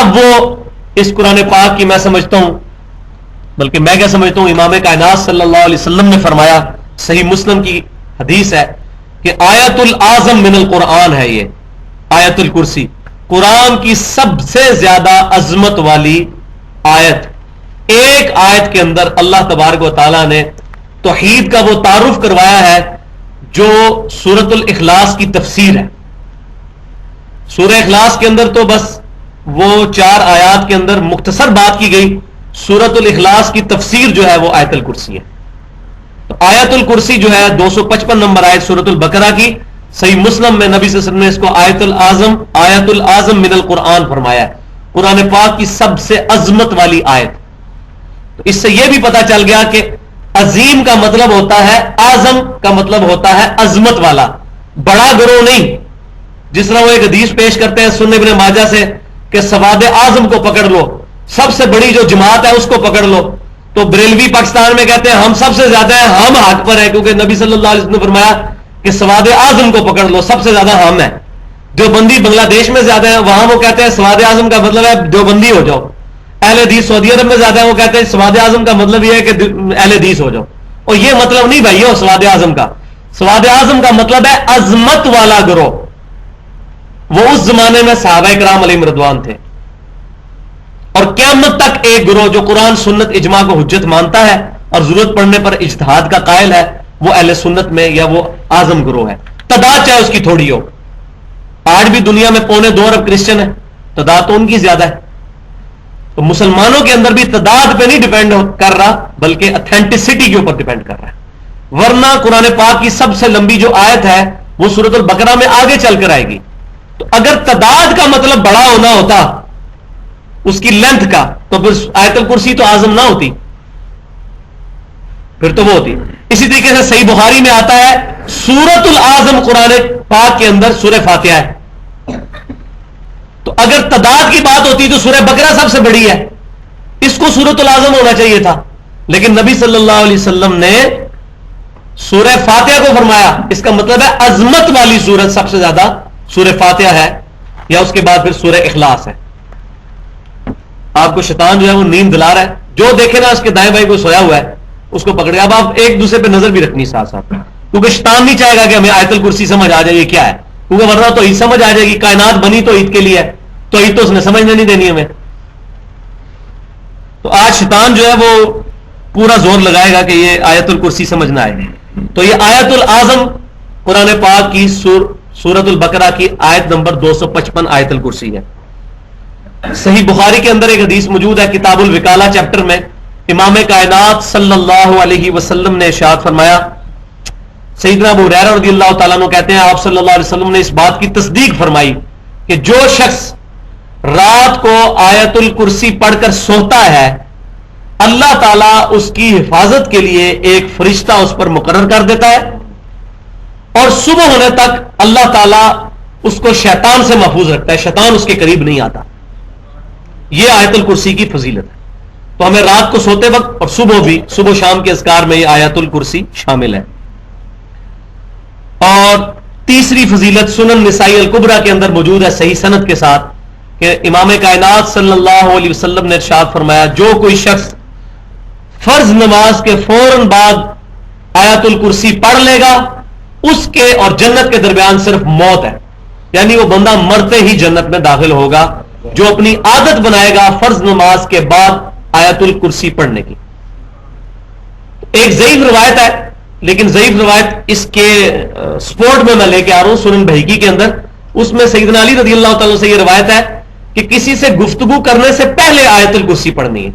اب وہ اس قرآن پاک کی میں سمجھتا ہوں، بلکہ میں کیا سمجھتا ہوں، امام کائنات صلی اللہ علیہ وسلم نے فرمایا، صحیح مسلم کی حدیث ہے کہ آیت العظم من القرآن ہے یہ آیت الکرسی، قرآن کی سب سے زیادہ عظمت والی آیت۔ ایک آیت کے اندر اللہ تبارک و تعالیٰ نے توحید کا وہ تعارف کروایا ہے جو سورۃ الاخلاص کی تفسیر ہے۔ سورہ اخلاص کے اندر تو بس وہ 4 آیات کے اندر مختصر بات کی گئی، سورۃ الاخلاص کی تفسیر جو ہے وہ آیت الکرسی ہے۔ تو آیت الکرسی جو ہے 255 نمبر آیت سورۃ البقرہ کی، صحیح مسلم میں نبی صلی اللہ علیہ وسلم نے اس کو آیت العظم من القرآن فرمایا ہے، قرآن پاک کی سب سے عظمت والی آیت۔ تو اس سے یہ بھی پتا چل گیا کہ عظیم کا مطلب ہوتا ہے، اعظم کا مطلب ہوتا ہے عظمت والا، بڑا گروہ نہیں۔ جس طرح وہ ایک حدیث پیش کرتے ہیں سنن ابن ماجہ سے کہ سواد اعظم کو پکڑ لو، سب سے بڑی جو جماعت ہے اس کو پکڑ لو، تو بریلوی پاکستان میں کہتے ہیں ہم سب سے زیادہ ہیں، ہم حق پر ہیں، کیونکہ نبی صلی اللہ علیہ وسلم نے فرمایا کہ سواد اعظم کو پکڑ لو، سب سے زیادہ ہم ہیں۔ جو بندی بنگلہ دیش میں زیادہ ہیں، وہاں وہ کہتے ہیں سواد اعظم کا مطلب ہے جو بندی ہو جاؤ۔ اہل حدیث سعودی عرب میں زیادہ ہیں، وہ کہتے ہیں سواد اعظم کا مطلب یہ ہے کہ اہل حدیث ہو جاؤ، اور یہ مطلب نہیں بھائی ہو سواد اعظم کا۔ سواد اعظم کا مطلب ہے عظمت والا گروہ۔ وہ اس زمانے میں صحابہ کرام علیہم رضوان تھے، اور قیامت تک ایک گروہ جو قرآن سنت اجماع کو حجت مانتا ہے اور ضرورت پڑنے پر اجتہاد کا قائل ہے، وہ اہل سنت میں یا وہ اعظم گروہ ہے، تعداد چاہے اس کی تھوڑی ہو۔ آج بھی دنیا میں 2.25 ارب کرسچن ہیں، تعداد تو ان کی زیادہ ہے۔ تو مسلمانوں کے اندر بھی تعداد پہ نہیں ڈیپینڈ کر رہا، بلکہ اتھینٹسٹی کے اوپر ڈیپینڈ کر رہا ہے۔ ورنہ قرآن پاک کی سب سے لمبی جو آیت ہے وہ سورۃ البقرہ میں آگے چل کر آئے گی۔ تو اگر تعداد کا مطلب بڑا ہونا ہوتا اس کی لینتھ کا، تو پھر آیت الکرسی تو اعظم نہ ہوتی، پھر تو وہ ہوتی۔ اسی طریقے سے صحیح بخاری میں آتا ہے سورۃ العظم قرآن پاک کے اندر سورہ فاتحہ ہے۔ تو اگر تعداد کی بات ہوتی تو سورہ بقرہ سب سے بڑی ہے، اس کو سورۃ العظم ہونا چاہیے تھا، لیکن نبی صلی اللہ علیہ وسلم نے سورہ فاتحہ کو فرمایا۔ اس کا مطلب ہے عظمت والی سورت سب سے زیادہ سورہ فاتحہ ہے، یا اس کے بعد پھر سورہ اخلاص ہے۔ آپ کو شیطان جو ہے وہ نیند دلا رہا ہے، جو دیکھے نا اس کے دائیں بائیں کو سویا ہوا ہے اس کو پکڑ گیا۔ اب آپ ایک دوسرے پہ نظر بھی رکھنی ساتھ ساتھ، کیونکہ شیطان نہیں چاہے گا کہ ہمیں آیت الکرسی سمجھ آ جائے یہ کیا ہے، کیونکہ ورنہ تو عید سمجھ آ جائے گی، کائنات بنی تو عید کے لیے ہے، تو عید تو اس نے سمجھنے نہیں دینی ہمیں۔ تو آج شیطان جو ہے وہ پورا زور لگائے گا کہ یہ آیت الکرسی سمجھنا آئے۔ تو یہ آیت العظم قرآن پاک کی سورۃ البقرہ کی آیت نمبر 255 آیت الکرسی ہے۔ صحیح بخاری کے اندر ایک حدیث موجود ہے کتاب الوکالہ چیپٹر میں، امام کائنات صلی اللہ علیہ وسلم نے ارشاد فرمایا، سیدنا ابو ہریرہ رضی اللہ تعالیٰ عنہ کہتے ہیں آپ صلی اللہ علیہ وسلم نے اس بات کی تصدیق فرمائی کہ جو شخص رات کو آیت الکرسی پڑھ کر سوتا ہے، اللہ تعالیٰ اس کی حفاظت کے لیے ایک فرشتہ اس پر مقرر کر دیتا ہے، اور صبح ہونے تک اللہ تعالیٰ اس کو شیطان سے محفوظ رکھتا ہے، شیطان اس کے قریب نہیں آتا۔ یہ آیت الکرسی کی فضیلت ہے۔ تو ہمیں رات کو سوتے وقت اور صبح بھی، صبح و شام کے اذکار میں یہ آیت الکرسی شامل ہے۔ اور تیسری فضیلت سنن نسائی الکبریٰ کے اندر موجود ہے صحیح سند کے ساتھ کہ امام کائنات صلی اللہ علیہ وسلم نے ارشاد فرمایا، جو کوئی شخص فرض نماز کے فوراً بعد آیت الکرسی پڑھ لے گا، اس کے اور جنت کے درمیان صرف موت ہے، یعنی وہ بندہ مرتے ہی جنت میں داخل ہوگا جو اپنی عادت بنائے گا فرض نماز کے بعد آیت الکرسی پڑھنے کی۔ ایک ضعیف روایت ہے، لیکن ضعیف روایت اس کے سپورٹ میں لے کے آ رہا ہوں سنن بہیقی کے اندر، اس میں سیدنا علی رضی اللہ تعالیٰ سے یہ روایت ہے کہ کسی سے گفتگو کرنے سے پہلے آیت الکرسی پڑھنی ہے۔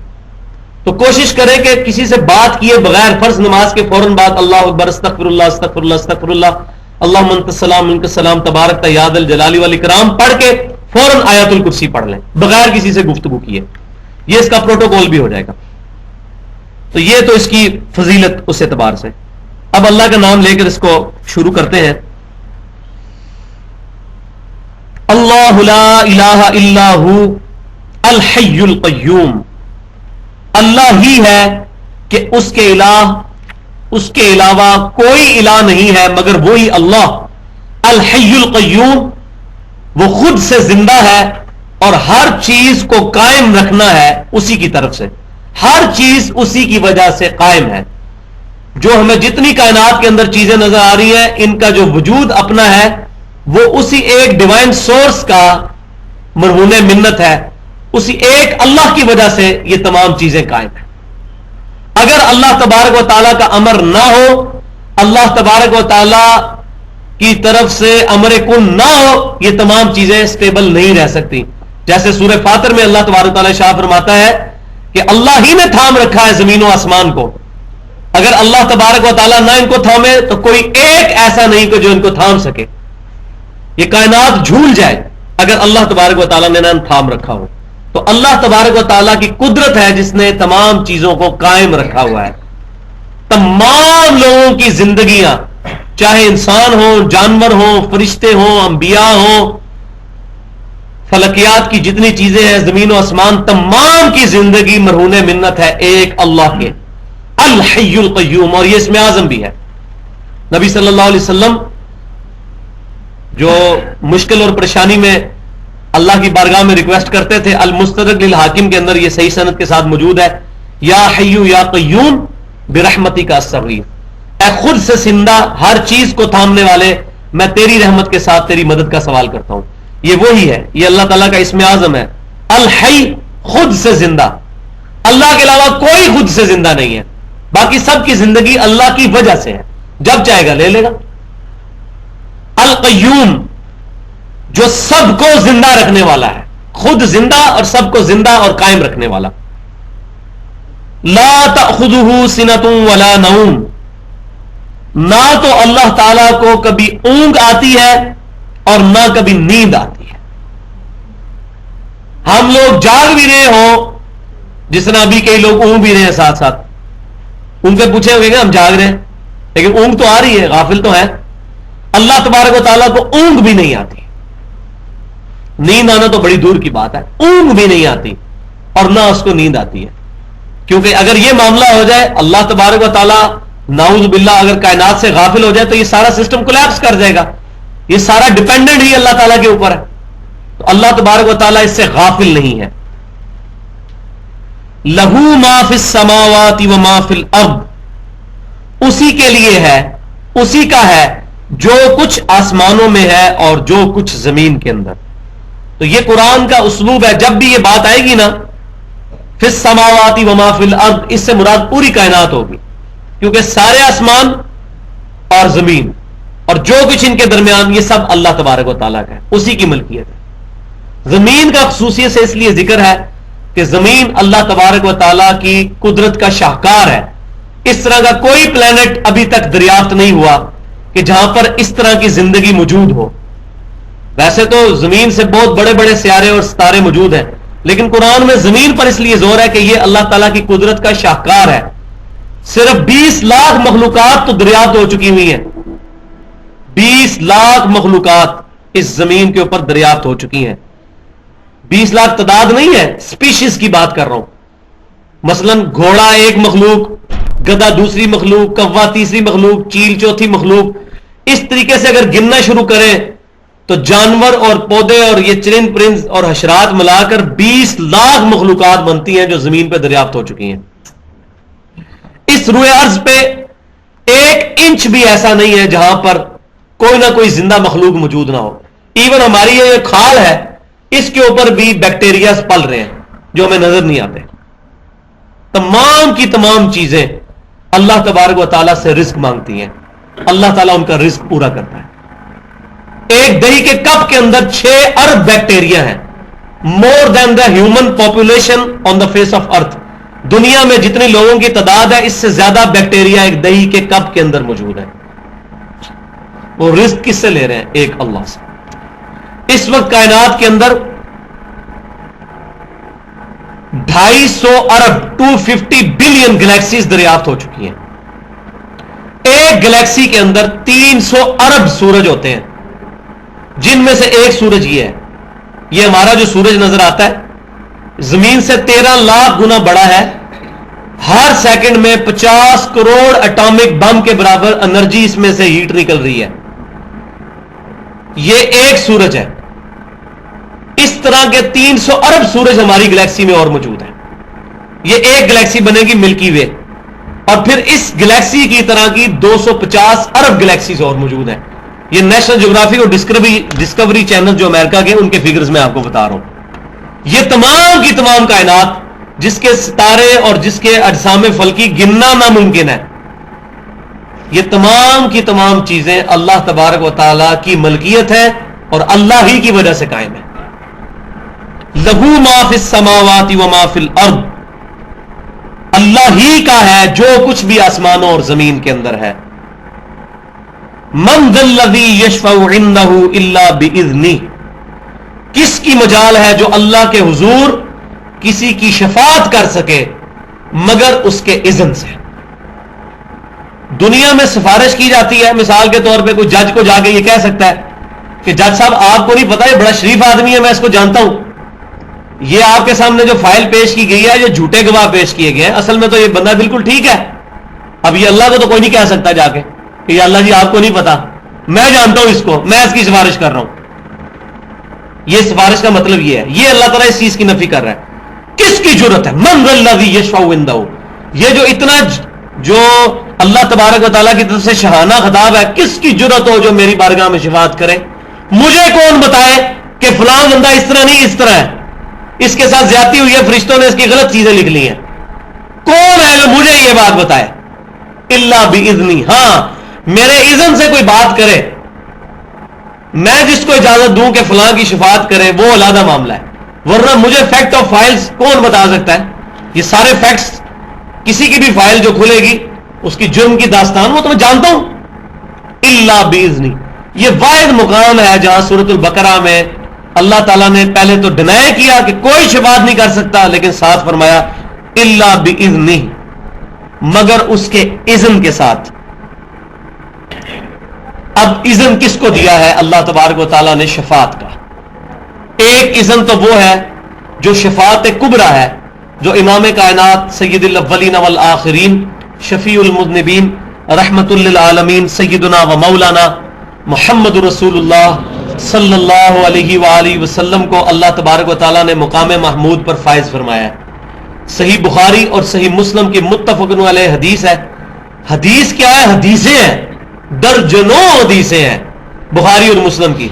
تو کوشش کریں کہ کسی سے بات کیے بغیر فرض نماز کے فوراً بعد اللہ اکبر استغفر اللہ استغفر اللہ استغفر اللہ اللہم انت السلام منک السلام تبارک یا ذا الجلال والاکرام پڑھ کے فوراً آیت الکرسی پڑھ لیں بغیر کسی سے گفتگو کیے، یہ اس کا پروٹوکول بھی ہو جائے گا۔ تو یہ تو اس کی فضیلت اس اعتبار سے۔ اب اللہ کا نام لے کر اس کو شروع کرتے ہیں۔ اللہ لا الہ الا ہو الحی القیوم، اللہ ہی ہے کہ اس کے علاوہ کوئی الہ نہیں ہے مگر وہی اللہ، الحی القیوم، وہ خود سے زندہ ہے اور ہر چیز کو قائم رکھنا ہے اسی کی طرف سے. ہر چیز اسی کی وجہ سے قائم ہے. جو ہمیں جتنی کائنات کے اندر چیزیں نظر آ رہی ہیں ان کا جو وجود اپنا ہے وہ اسی ایک ڈیوائن سورس کا مرہون منت ہے. اسی ایک اللہ کی وجہ سے یہ تمام چیزیں قائم ہیں. اگر اللہ تبارک و تعالیٰ کا امر نہ ہو, اللہ تبارک و تعالیٰ کی طرف سے امر کن نہ ہو, یہ تمام چیزیں سٹیبل نہیں رہ سکتی. جیسے سورہ فاطر میں اللہ تبارک و تعالیٰ شاہ فرماتا ہے کہ اللہ ہی نے تھام رکھا ہے زمین و آسمان کو. اگر اللہ تبارک و تعالیٰ نہ ان کو تھامے تو کوئی ایک ایسا نہیں کہ جو ان کو تھام سکے. یہ کائنات جھول جائے اگر اللہ تبارک و تعالیٰ نے نہ تھام رکھا ہو. تو اللہ تبارک و تعالیٰ کی قدرت ہے جس نے تمام چیزوں کو قائم رکھا ہوا ہے. تمام لوگوں کی زندگیاں, چاہے انسان ہوں, جانور ہوں, فرشتے ہوں, انبیاء ہوں, فلکیات کی جتنی چیزیں ہیں, زمین و آسمان, تمام کی زندگی مرہون منت ہے ایک اللہ کے, الحی القیوم. اور یہ اسم اعظم بھی ہے. نبی صلی اللہ علیہ وسلم جو مشکل اور پریشانی میں اللہ کی بارگاہ میں ریکویسٹ کرتے تھے, المستدرک للحاکم کے اندر یہ صحیح سند کے ساتھ موجود ہے, یا حیو یا قیوم برحمتی کا استغیث, اے خود سے زندہ ہر چیز کو تھامنے والے, میں تیری رحمت کے ساتھ تیری مدد کا سوال کرتا ہوں. یہ وہی ہے, یہ اللہ تعالیٰ کا اسم اعظم ہے, الحی, خود سے زندہ. اللہ کے علاوہ کوئی خود سے زندہ نہیں ہے, باقی سب کی زندگی اللہ کی وجہ سے ہے, جب چاہے گا لے لے گا. القیوم, جو سب کو زندہ رکھنے والا ہے, خود زندہ اور سب کو زندہ اور قائم رکھنے والا. لا تأخذہ سنۃ ولا نوم, نہ تو اللہ تعالیٰ کو کبھی اونگ آتی ہے اور نہ کبھی نیند آتی ہے. ہم لوگ جاگ بھی رہے ہوں, جس طرح ابھی کئی لوگ اونگ بھی رہے ہیں ساتھ ساتھ, ان سے پوچھے ہوئے کہ ہم جاگ رہے ہیں لیکن اونگ تو آ رہی ہے, غافل تو ہے. اللہ تبارک و تعالیٰ کو اونگ بھی نہیں آتی. نیند آنا تو بڑی دور کی بات ہے, اونگ بھی نہیں آتی اور نہ اس کو نیند آتی ہے. کیونکہ اگر یہ معاملہ ہو جائے, اللہ تبارک و تعالیٰ نعوذ باللہ اگر کائنات سے غافل ہو جائے تو یہ سارا سسٹم کولیپس کر جائے گا. یہ سارا ڈیپینڈنٹ ہی اللہ تعالیٰ کے اوپر ہے. تو اللہ تبارک و تعالیٰ اس سے غافل نہیں ہے. لہو ما فی السماوات و ما فی الارض, اسی کے لیے ہے, اسی کا ہے جو کچھ آسمانوں میں ہے اور جو کچھ زمین کے اندر. تو یہ قرآن کا اسلوب ہے, جب بھی یہ بات آئے گی نا فی السماوات و ما فی الارض, اس سے مراد پوری کائنات ہوگی, کیونکہ سارے آسمان اور زمین اور جو کچھ ان کے درمیان یہ سب اللہ تبارک و تعالیٰ کا ہے, اسی کی ملکیت ہے. زمین کا خصوصیت سے اس لیے ذکر ہے کہ زمین اللہ تبارک و تعالیٰ کی قدرت کا شاہکار ہے. اس طرح کا کوئی پلانٹ ابھی تک دریافت نہیں ہوا کہ جہاں پر اس طرح کی زندگی موجود ہو. ویسے تو زمین سے بہت بڑے بڑے سیارے اور ستارے موجود ہیں, لیکن قرآن میں زمین پر اس لیے زور ہے کہ یہ اللہ تعالیٰ کی قدرت کا شاہکار ہے. صرف 20 لاکھ مخلوقات تو دریافت ہو چکی ہوئی ہیں, 20 لاکھ مخلوقات اس زمین کے اوپر دریافت ہو چکی ہیں. 20 لاکھ تعداد نہیں ہے, سپیشیز کی بات کر رہا ہوں. مثلا گھوڑا ایک مخلوق, گدھا دوسری مخلوق, کوا تیسری مخلوق, چیل چوتھی مخلوق. اس طریقے سے اگر گننا شروع کریں تو جانور اور پودے اور یہ چرند پرند اور حشرات ملا کر 20 لاکھ مخلوقات بنتی ہیں جو زمین پہ دریافت ہو چکی ہیں. اس روئے ارض پہ 1 انچ بھی ایسا نہیں ہے جہاں پر کوئی نہ کوئی زندہ مخلوق موجود نہ ہو. ایون ہماری یہ کھال ہے, اس کے اوپر بھی بیکٹیریا پل رہے ہیں جو ہمیں نظر نہیں آتے. تمام کی تمام چیزیں اللہ تبارک و تعالیٰ سے رزق مانگتی ہیں, اللہ تعالیٰ ان کا رزق پورا کرتا ہے. ایک دہی کے کپ کے اندر 6 ارب بیکٹیریا ہیں, more than the human population on the face of earth. دنیا میں جتنے لوگوں کی تعداد ہے اس سے زیادہ بیکٹیریا ایک دہی کے کپ کے اندر موجود ہے. وہ رزق کس سے لے رہے ہیں؟ ایک اللہ سے. اس وقت کائنات کے اندر 250 ارب 250 بلین گلیکسیز دریافت ہو چکی ہیں. ایک گلیکسی کے اندر 300 ارب سورج ہوتے ہیں, جن میں سے ایک سورج یہ ہے. یہ ہمارا جو سورج نظر آتا ہے زمین سے 13 لاکھ گنا بڑا ہے. ہر سیکنڈ میں 50 کروڑ اٹامک بم کے برابر انرجی اس میں سے ہیٹ نکل رہی ہے. یہ ایک سورج ہے. اس طرح کے 300 ارب سورج ہماری گلیکسی میں اور موجود ہیں. یہ ایک گلیکسی بنے گی ملکی وے، اور پھر اس گلیکسی کی طرح کی 250 ارب گلیکسیز اور موجود ہیں. یہ نیشنل جغرافی اور ڈسکوری چینل جو امریکہ کے، ان کے فگرز میں آپ کو بتا رہا ہوں. یہ تمام کی تمام کائنات جس کے ستارے اور جس کے اجسام فلکی گننا ناممکن ہے، یہ تمام کی تمام چیزیں اللہ تبارک و تعالی کی ملکیت ہے اور اللہ ہی کی وجہ سے قائم ہے. لہو ما فی السماوات و ما فی الارض، اللہ ہی کا ہے جو کچھ بھی آسمانوں اور زمین کے اندر ہے. من ذا الذی یشفع عندہ الا باذنہ، کس کی مجال ہے جو اللہ کے حضور کسی کی شفاعت کر سکے مگر اس کے اذن سے. دنیا میں سفارش کی جاتی ہے، مثال کے طور پہ کوئی جج کو جا کے یہ کہہ سکتا ہے کہ جج صاحب آپ کو نہیں پتا یہ بڑا شریف آدمی ہے، میں اس کو جانتا ہوں، یہ آپ کے سامنے جو فائل پیش کی گئی ہے یہ جھوٹے گواہ پیش کیے گئے ہیں، اصل میں تو یہ بندہ بالکل ٹھیک ہے. اب یہ اللہ کو تو کوئی نہیں کہہ سکتا جا کے کہ یہ اللہ جی آپ کو نہیں پتا، میں جانتا ہوں اس کو، میں اس کی سفارش کر رہا ہوں. یہ سفارش کا مطلب یہ ہے، یہ اللہ تعالیٰ اس چیز کی نفی کر رہا ہے. کس کی جرت ہے؟ من ذا الذی یشفع عندہ، یہ جو اتنا جو اللہ تبارک و تعالیٰ کی طرف سے شہانہ خطاب ہے، کس کی جرت ہو جو میری بارگاہ میں شفاعت کرے؟ مجھے کون بتائے کہ فلاں بندہ اس طرح نہیں اس طرح ہے، اس کے ساتھ زیادتی ہوئی ہے، فرشتوں نے اس کی غلط چیزیں لکھ لی ہیں. کون ہے جو مجھے یہ بات بتائے؟ الا باذنی، ہاں میرے اذن سے کوئی بات کرے، میں جس کو اجازت دوں کہ فلاں کی شفاعت کرے وہ علیحدہ معاملہ ہے، ورنہ مجھے فیکٹ آف فائلز کون بتا سکتا ہے؟ یہ سارے فیکٹس، کسی کی بھی فائل جو کھلے گی اس کی جرم کی داستان وہ تو میں جانتا ہوں. الا باذنی، یہ واحد مقام ہے جہاں سورۃ البقرہ میں اللہ تعالیٰ نے پہلے تو ڈینائی کیا کہ کوئی شفاعت نہیں کر سکتا، لیکن ساتھ فرمایا الا باذنہ، مگر اس کے اذن کے ساتھ. اب اذن کس کو دیا ہے اللہ تبارک و تعالیٰ نے؟ شفاعت کا. ایک اذن تو وہ ہے جو شفاعت کبریٰ ہے، جو امام کائنات سید الاولین والآخرین شفیع المذنبین رحمت للعالمین سیدنا و مولانا محمد رسول اللہ صلی اللہ علیہ وآلہ وسلم کو اللہ تبارک و تعالیٰ نے مقام محمود پر فائز فرمایا ہے. صحیح بخاری اور صحیح مسلم کی متفق علیہ حدیث ہے. حدیث کیا ہے؟ حدیثیں ہیں، درجنوں حدیثیں ہیں بخاری اور مسلم کی،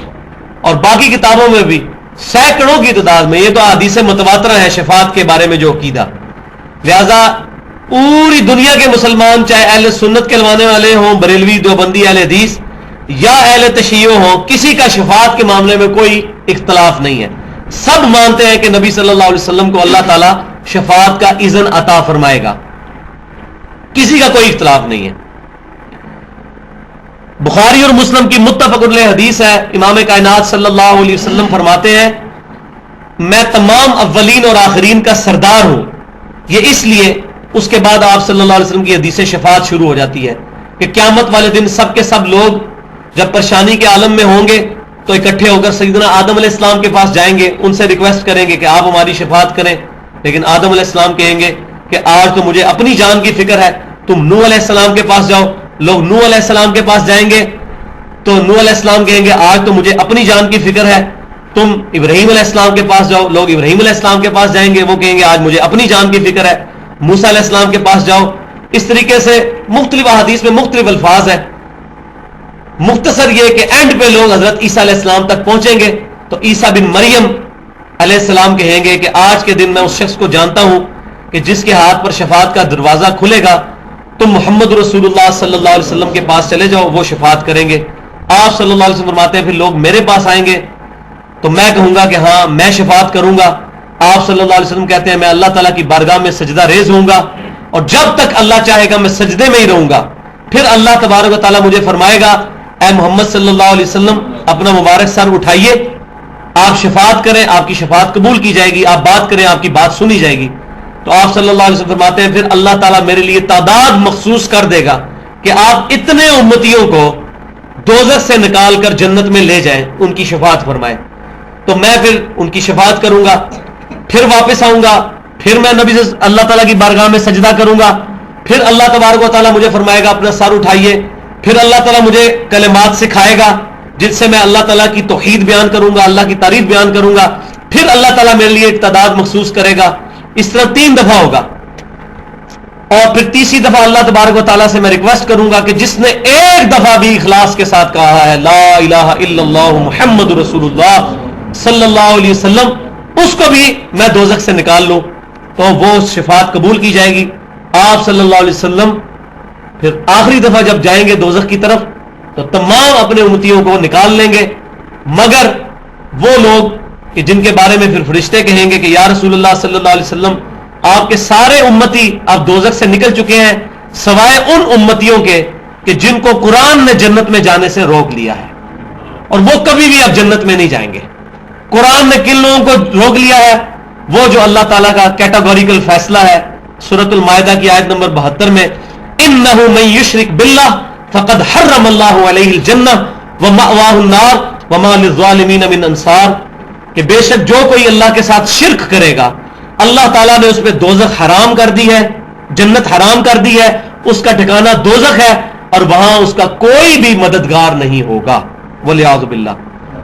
اور باقی کتابوں میں بھی سینکڑوں کی تعداد میں. یہ تو حدیث متواترہ ہیں شفاعت کے بارے میں جو عقیدہ. لہذا پوری دنیا کے مسلمان، چاہے اہل سنت کہلوانے والے ہوں، بریلوی، دیوبندی، اہل حدیث یا اہل تشیع ہوں، کسی کا شفاعت کے معاملے میں کوئی اختلاف نہیں ہے. سب مانتے ہیں کہ نبی صلی اللہ علیہ وسلم کو اللہ تعالیٰ شفاعت کا اذن عطا فرمائے گا، کسی کا کوئی اختلاف نہیں ہے. بخاری اور مسلم کی متفق علیہ حدیث ہے، امام کائنات صلی اللہ علیہ وسلم فرماتے ہیں میں تمام اولین اور آخرین کا سردار ہوں. یہ اس لیے اس کے بعد آپ صلی اللہ علیہ وسلم کی حدیث شفاعت شروع ہو جاتی ہے کہ قیامت والے دن سب کے سب لوگ جب پریشانی کے عالم میں ہوں گے تو اکٹھے ہو کر سیدنا آدم علیہ السلام کے پاس جائیں گے، ان سے ریکویسٹ کریں گے کہ آپ ہماری شفاعت کریں. لیکن آدم علیہ السلام کہیں گے کہ آج تو مجھے اپنی جان کی فکر ہے، تم نوح علیہ السلام کے پاس جاؤ. لوگ نوح علیہ السلام کے پاس جائیں گے تو نوح علیہ السلام کہیں گے آج تو مجھے اپنی جان کی فکر ہے. تم ابراہیم علیہ السلام کے پاس جاؤ، لوگ ابراہیم علیہ السلام کے پاس جائیں گے، وہ کہیں گے آج مجھے اپنی جان کی فکر ہے. موسیٰ علیہ السلام کے پاس جاؤ. اس طریقے سے مختلف احادیث میں مختلف الفاظ ہیں. مختصر یہ کہ اینڈ پہ لوگ حضرت عیسیٰ علیہ السلام تک پہنچیں گے تو عیسیٰ بن مریم علیہ السلام کہیں گے کہ آج کے دن میں اس شخص کو جانتا ہوں کہ جس کے ہاتھ پر شفاعت کا دروازہ کھلے گا، تم محمد رسول اللہ صلی اللہ علیہ وسلم کے پاس چلے جاؤ، وہ شفاعت کریں گے. آپ صلی اللہ علیہ وسلم فرماتے ہیں پھر لوگ میرے پاس آئیں گے تو میں کہوں گا کہ ہاں میں شفاعت کروں گا. آپ صلی اللہ علیہ وسلم کہتے ہیں میں اللہ تعالیٰ کی بارگاہ میں سجدہ ریز ہوں گا اور جب تک اللہ چاہے گا میں سجدے میں ہی رہوں گا. پھر اللہ تبارک و تعالیٰ مجھے فرمائے گا اے محمد صلی اللہ علیہ وسلم اپنا مبارک سر اٹھائیے، آپ شفاعت کریں، آپ کی شفاعت قبول کی جائے گی، آپ بات کریں، آپ کی بات سنی جائے گی. تو آپ صلی اللہ علیہ وسلم فرماتے ہیں پھر اللہ تعالیٰ میرے لیے تعداد مخصوص کر دے گا کہ آپ اتنے امتیوں کو دوزخ سے نکال کر جنت میں لے جائیں، ان کی شفاعت فرمائیں. تو میں پھر ان کی شفاعت کروں گا، پھر واپس آؤں گا، پھر میں نبی سے اللہ تعالیٰ کی بارگاہ میں سجدہ کروں گا. پھر اللہ تبارک و تعالیٰ مجھے فرمائے گا اپنا سر اٹھائیے. پھر اللہ تعالیٰ مجھے کلمات سکھائے گا جن سے میں اللہ تعالیٰ کی توحید بیان کروں گا، اللہ کی تعریف بیان کروں گا. پھر اللہ تعالیٰ میرے لیے ایک تعداد مخصوص کرے گا. اس طرح 3 دفعہ ہوگا. اور پھر تیسری دفعہ اللہ تبارک و تعالیٰ سے میں ریکویسٹ کروں گا کہ جس نے ایک دفعہ بھی اخلاص کے ساتھ کہا ہے لا الہ الا اللہ محمد رسول اللہ صلی اللہ علیہ وسلم، اس کو بھی میں دوزخ سے نکال لوں تو وہ شفاعت قبول کی جائے گی. آپ صلی اللہ علیہ وسلم پھر آخری دفعہ جب جائیں گے دوزخ کی طرف تو تمام اپنے امتیوں کو نکال لیں گے، مگر وہ لوگ کہ جن کے بارے میں پھر فرشتے کہیں گے کہ یا رسول اللہ صلی اللہ علیہ وسلم آپ کے سارے امتی اب دوزخ سے نکل چکے ہیں سوائے ان امتیوں کے کہ جن کو قرآن نے جنت میں جانے سے روک لیا ہے، اور وہ کبھی بھی اب جنت میں نہیں جائیں گے. قرآن نے کن لوگوں کو روک لیا ہے؟ وہ جو اللہ تعالیٰ کا کیٹاگوریکل فیصلہ ہے سورۃ المائدہ کی آیت نمبر 72 میں انہ من یشرک باللہ فقد حرم اللہ علیہ الجنہ ومأواہ النار وما للظالمین من انصار، کہ بے شک جو کوئی اللہ کے ساتھ شرک کرے گا اللہ تعالیٰ نے اس پہ دوزخ حرام کر دی ہے، جنت حرام کر دی ہے، اس کا ٹھکانہ دوزخ ہے اور وہاں اس کا کوئی بھی مددگار نہیں ہوگا والعیاذ باللہ.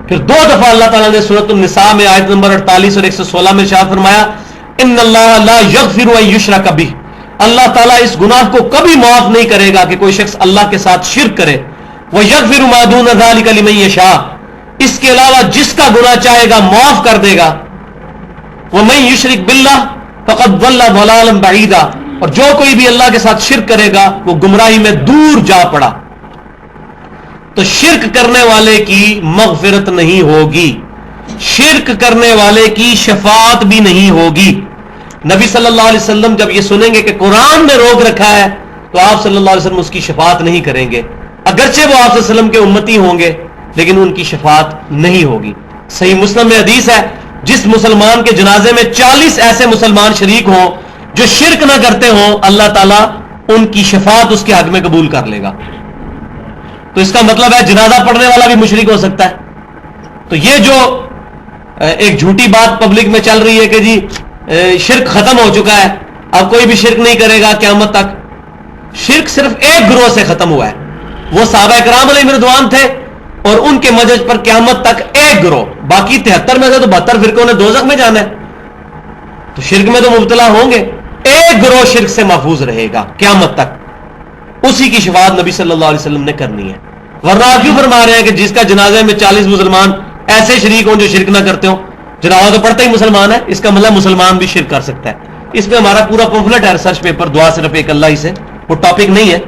پھر 2 دفعہ اللہ تعالیٰ نے سورۃ النساء میں آیت نمبر 48 اور 116 میں ارشاد فرمایا ان اللہ لا یغفر ان یشرک بہ، اللہ تعالیٰ اس گناہ کو کبھی معاف نہیں کرے گا کہ کوئی شخص اللہ کے ساتھ شرک کرے. ویغفر ما دون ذلک لمن یشاء، اس کے علاوہ جس کا گناہ چاہے گا معاف کر دے گا. ومن یشرک باللہ فقد ضل ضلالا بعیدا، اور جو کوئی بھی اللہ کے ساتھ شرک کرے گا وہ گمراہی میں دور جا پڑا. تو شرک کرنے والے کی مغفرت نہیں ہوگی، شرک کرنے والے کی شفاعت بھی نہیں ہوگی. نبی صلی اللہ علیہ وسلم جب یہ سنیں گے کہ قرآن نے روک رکھا ہے تو آپ صلی اللہ علیہ وسلم اس کی شفاعت نہیں کریں گے، اگرچہ وہ آپ صلی اللہ علیہ وسلم کے امتی ہوں گے لیکن ان کی شفاعت نہیں ہوگی. صحیح مسلم میں حدیث ہے جس مسلمان کے جنازے میں 40 ایسے مسلمان شریک ہوں جو شرک نہ کرتے ہوں اللہ تعالیٰ ان کی شفاعت اس کے حق میں قبول کر لے گا. تو اس کا مطلب ہے جنازہ پڑھنے والا بھی مشرک ہو سکتا ہے. تو یہ جو ایک جھوٹی بات پبلک میں چل رہی ہے کہ جی شرک ختم ہو چکا ہے اب کوئی بھی شرک نہیں کرے گا قیامت تک، شرک صرف ایک گروہ سے ختم ہوا ہے، وہ صحابہ کرام علیہ رضوان تھے اور ان کے مجلس پر قیامت تک ایک گروہ، باقی 73 میں سے تو 72 فرقوں نے دوزخ میں جانا ہے، تو شرک میں تو مبتلا ہوں گے. ایک گروہ شرک سے محفوظ رہے گا قیامت تک، اسی کی شفاعت نبی صلی اللہ علیہ وسلم نے کرنی ہے. ورنہ آپ کیوں فرما رہے ہیں کہ جس کا جنازے میں 40 مسلمان ایسے شریک ہوں جو شرک نہ کرتے ہوں؟ جنازہ تو پڑھتا ہی مسلمان ہے، اس کا مطلب مسلمان بھی شرک کر سکتا ہے. اس پہ ہمارا پورا پمفلٹ ہے ریسرچ پیپر، دعا صرف ایک اللہ ہی سے، وہ ٹاپک نہیں ہے.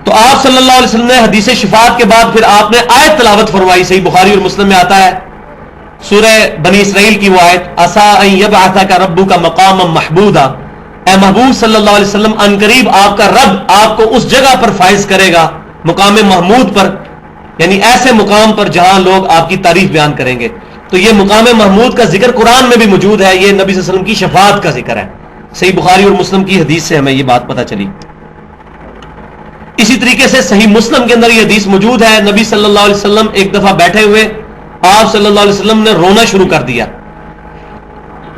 تو آپ صلی اللہ علیہ وسلم نے حدیث شفاعت کے بعد پھر آپ نے آیت تلاوت فرمائی. صحیح بخاری اور مسلم میں آتا ہے سورہ بنی اسرائیل کی وہ آیت عسیٰ ان یبعثک ربک مقاما محمودا، اے محبوب صلی اللہ علیہ وسلم ان قریب آپ کا رب آپ کو اس جگہ پر فائز کرے گا مقام محمود پر، یعنی ایسے مقام پر جہاں لوگ آپ کی تعریف بیان کریں گے. تو یہ مقام محمود کا ذکر قرآن میں بھی موجود ہے، یہ نبی صلی اللہ علیہ وسلم کی شفاعت کا ذکر ہے. صحیح بخاری اور مسلم کی حدیث سے ہمیں یہ بات پتہ چلی. اسی طریقے سے صحیح مسلم کے اندر یہ حدیث موجود ہے، نبی صلی اللہ علیہ وسلم ایک دفعہ بیٹھے ہوئے آپ صلی اللہ علیہ وسلم نے رونا شروع کر دیا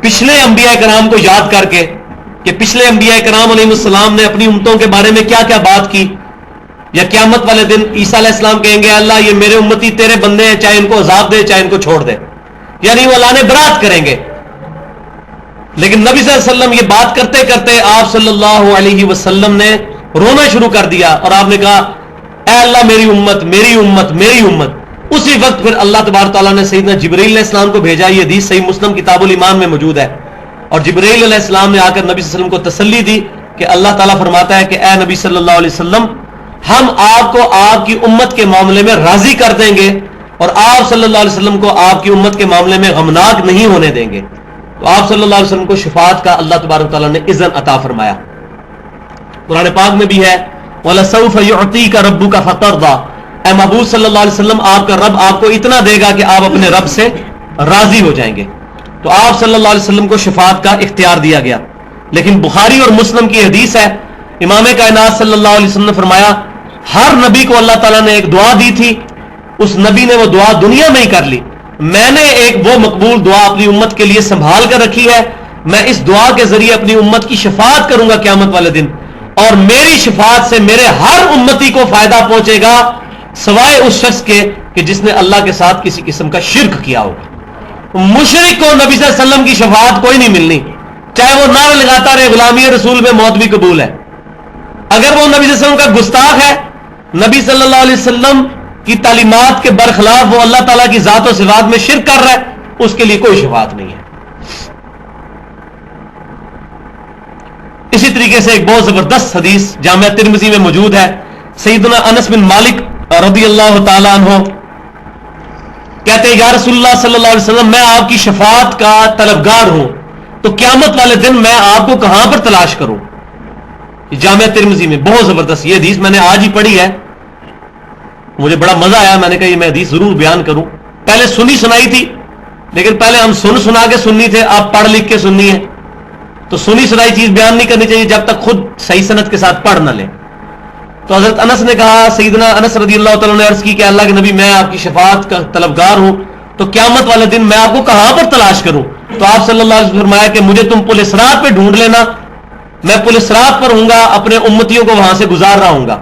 پچھلے انبیاء کرام کو یاد کر کے کہ پچھلے انبیاء کرام علیہ السلام نے اپنی امتوں کے بارے میں کیا کیا بات کی. یا قیامت والے دن عیسیٰ علیہ السلام کہیں گے اللہ یہ میرے امتی تیرے بندے ہیں، چاہے ان کو عذاب دے چاہے ان کو چھوڑ دے، یعنی وہ اللہ نے برات کریں گے. لیکن نبی صلی اللہ علیہ وسلم یہ بات کرتے کرتے آپ صلی اللہ علیہ وسلم نے رونا شروع کر دیا اور آپ نے کہا اے اللہ میری امت میری امت میری امت. اسی وقت پھر اللہ تبارک تعالیٰ نے سیدنا جبرائیل علیہ السلام کو بھیجا. یہ حدیث صحیح مسلم کتاب الایمان میں موجود ہے. اور جبرائیل علیہ السلام نے آ کر نبی صلی اللہ علیہ وسلم کو تسلی دی کہ اللہ تعالیٰ فرماتا ہے کہ اے نبی صلی اللہ علیہ وسلم ہم آپ کو آپ کی امت کے معاملے میں راضی کر دیں گے اور آپ صلی اللہ علیہ وسلم کو آپ کی امت کے معاملے میں غمناک نہیں ہونے دیں گے. تو آپ صلی اللہ علیہ وسلم کو شفاعت کا اللہ تبارک تعالیٰ نے اذن عطا فرمایا. قرآن پاک میں بھی ہے وَلَسَوْفَ يُعْطِيكَ رَبُّكَ فَتَرْضَىٰ، اے محبوب صلی اللہ علیہ وسلم آپ کا رب آپ کو اتنا دے گا کہ آپ اپنے رب سے راضی ہو جائیں گے. تو آپ صلی اللہ علیہ وسلم کو شفاعت کا اختیار دیا گیا. لیکن بخاری اور مسلم کی حدیث ہے امام کائنات صلی اللہ علیہ وسلم نے فرمایا ہر نبی کو اللہ تعالیٰ نے ایک دعا دی تھی، اس نبی نے وہ دعا دنیا میں ہی کر لی. میں نے ایک وہ مقبول دعا اپنی امت کے لیے سنبھال کر رکھی ہے، میں اس دعا کے ذریعے اپنی امت کی شفاعت کروں گا قیامت والے دن، اور میری شفاعت سے میرے ہر امتی کو فائدہ پہنچے گا سوائے اس شخص کے کہ جس نے اللہ کے ساتھ کسی قسم کا شرک کیا ہوگا. مشرک کو نبی صلی اللہ علیہ وسلم کی شفاعت کوئی نہیں ملنی، چاہے وہ نعرہ لگاتا رہے غلامی رسول میں موت بھی قبول ہے۔ اگر وہ نبی صلی اللہ علیہ وسلم کا گستاخ ہے، نبی صلی اللہ علیہ وسلم کی تعلیمات کے برخلاف وہ اللہ تعالیٰ کی ذات و صفات میں شرک کر رہا ہے، اس کے لیے کوئی شفاعت نہیں ہے۔ اسی طریقے سے ایک بہت زبردست حدیث جامعہ ترمذی میں موجود ہے، سیدنا انس بن مالک رضی اللہ تعالی عنہ کہتے ہیں یا رسول اللہ صلی اللہ علیہ وسلم میں آپ کی شفاعت کا طلبگار ہوں، تو قیامت والے دن میں آپ کو کہاں پر تلاش کروں؟ جامعہ ترمذی میں بہت زبردست یہ حدیث میں نے آج ہی پڑھی ہے، مجھے بڑا مزہ آیا، میں نے کہا یہ میں حدیث ضرور بیان کروں۔ پہلے سنی سنائی تھی، لیکن پہلے ہم سنا کے سننی تھے، آپ پڑھ لکھ کے سننی ہے، تو سنی سنائی چیز بیان نہیں کرنی چاہیے جب تک خود صحیح سند کے ساتھ پڑھ نہ لیں۔ تو حضرت انس نے کہا، سیدنا انس رضی اللہ تعالیٰ نے عرض کی کہ اللہ کے نبی میں آپ کی شفاعت کا طلبگار ہوں، تو قیامت والے دن میں آپ کو کہاں پر تلاش کروں؟ تو آپ صلی اللہ علیہ وسلم نے فرمایا کہ مجھے تم پل صراط پہ ڈھونڈ لینا، میں پل صراط پر ہوں گا، اپنے امتیوں کو وہاں سے گزار رہا ہوں گا۔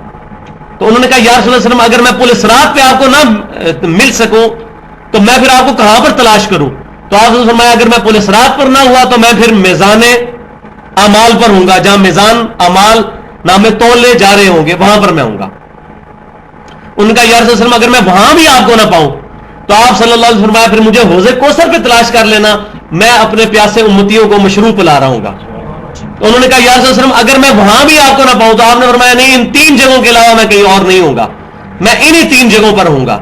تو انہوں نے کہا یا رسول اللہ صلی اللہ علیہ وسلم اگر میں پل صراط پہ آپ کو نہ مل سکوں تو میں پھر آپ کو کہاں پر تلاش کروں؟ تو آپ نے فرمایا اگر میں پل صراط پر نہ ہوا تو میں پھر میزان اعمال پر ہوں گا، جہاں میزان اعمال نامے تولے جا رہے ہوں گے وہاں پر میں ہوں گا۔ ان کا یا رسول اللہ صلی اللہ علیہ وسلم اگر میں وہاں بھی آپ کو نہ پاؤں تو آپ صلی اللہ علیہ وسلم فرمایا پھر مجھے حوض کوثر پہ تلاش کر لینا، میں اپنے پیاسے امتیوں کو مشروب پلا رہا ہوں گا۔ تو انہوں نے کہا یا رسول اللہ صلی اللہ علیہ وسلم اگر میں وہاں بھی آپ کو نہ پاؤں تو آپ نے فرمایا نہیں، ان 3 جگہوں کے علاوہ میں کہیں اور نہیں ہوں گا، میں انہی 3 جگہوں پر ہوں گا۔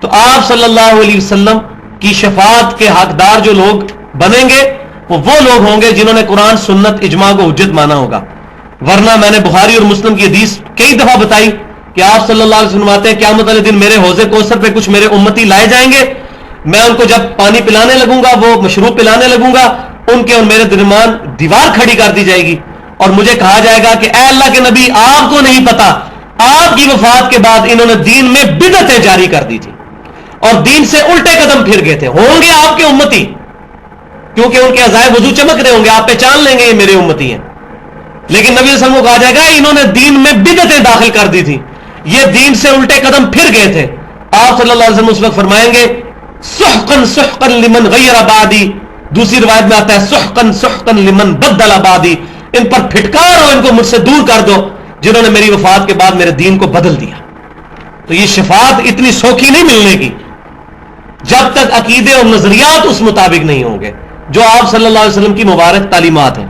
تو آپ صلی اللہ علیہ وسلم کی شفاعت کے حقدار جو لوگ بنیں گے وہ لوگ ہوں گے جنہوں نے قرآن سنت اجماع کو حجت مانا ہوگا، ورنہ میں نے بخاری اور مسلم کی حدیث کئی دفعہ بتائی کہ آپ صلی اللہ علیہ وسلم آتے ہیں قیامت والے دن میرے حوض کوثر پہ کچھ میرے امتی لائے جائیں گے، میں ان کو جب پانی پلانے لگوں گا، وہ مشروب پلانے لگوں گا، ان کے اور میرے درمیان دیوار کھڑی کر دی جائے گی اور مجھے کہا جائے گا کہ اے اللہ کے نبی آپ کو نہیں پتا آپ کی وفات کے بعد انہوں نے دین میں بدعتیں جاری کر دی تھی اور دین سے الٹے قدم پھر گئے تھے، ہوں گے آپ کے امتی کیونکہ ان کے عزائے وضو چمک رہے ہوں گے، آپ پہچان لیں گے یہ میرے امتی ہیں، لیکن نبی صلی اللہ علیہ وسلم کو کہا جائے گا انہوں نے دین میں بدعتیں داخل کر دی تھی، یہ دین سے الٹے قدم پھر گئے تھے۔ آپ صلی اللہ علیہ وسلم اس وقت فرمائیں گے سحقن سحقن لمن غیر بعدی، دوسری روایت میں آتا ہے سحقن سحقن لمن بدل بعدی، ان پر پھٹکار ہو، ان کو مجھ سے دور کر دو جنہوں نے میری وفات کے بعد میرے دین کو بدل دیا۔ تو یہ شفاعت اتنی سوکھی نہیں ملنے کی جب تک عقیدے اور نظریات اس مطابق نہیں ہوں گے جو آپ صلی اللہ علیہ وسلم کی مبارک تعلیمات ہیں۔